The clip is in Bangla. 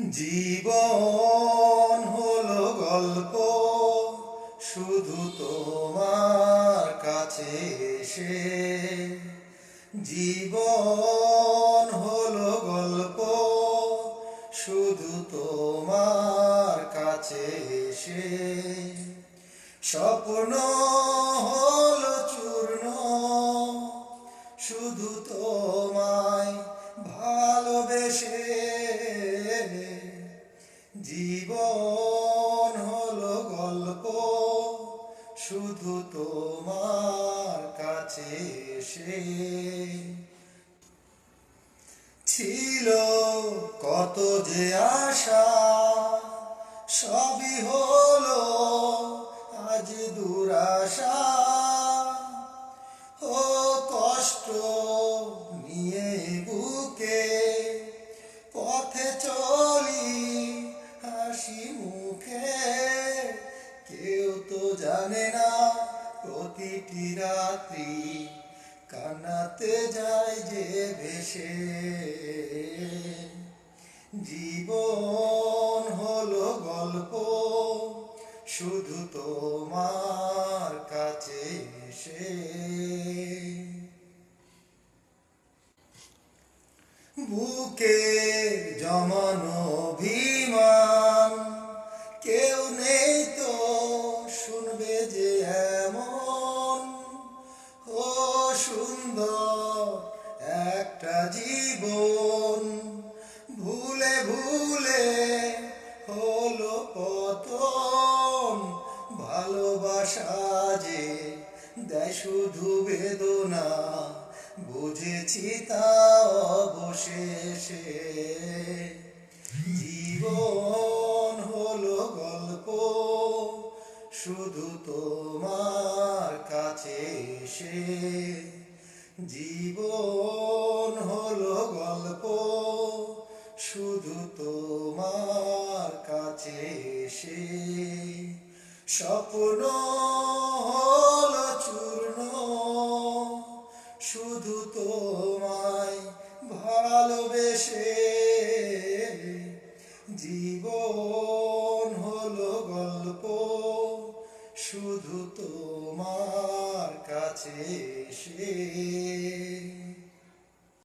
জীবন হলো গল্প, শুধু তোমার কাছে এসে। জীবন হলো গল্প, শুধু তোমার কাছে এসে। স্বপ্ন হলো চূর্ণ, শুধু তোমায় ভালোবেসে। জীবন হলো গল্প, শুধু তোমার কাছে এসে। ছিল কত যে আশা, সবই হলো আজ দুরাশা। ও কষ্ট নিয়ে বুকে পথে চলি হাসি মুখে। কেউ তো জানে না প্রতিটি রাত্রি কান্নাতে যায় যে ভেসে। জীবন হলো গল্প, শুধু তোমার কাছে এসে। বুকে জমানো অভিমান, কেউ নেই তো শুনবে যে এমন। ও সুন্দর একটা জীবন, ভুলে ভুলে হলো পতন। ভালোবাসা যে দেয় শুধু বেদনা, বুঝেছি তা অবশেষে। জীবন হলো গল্প, শুধু তোমার কাছে এসে। জীবন হলো গল্প, শুধু তোমার কাছে এসে। স্বপ্ন হলো চূর্ণ, শুধু তোমায় ভালোবেসে। জীবন হলো গল্প, শুধু তোমার কাছে এসে।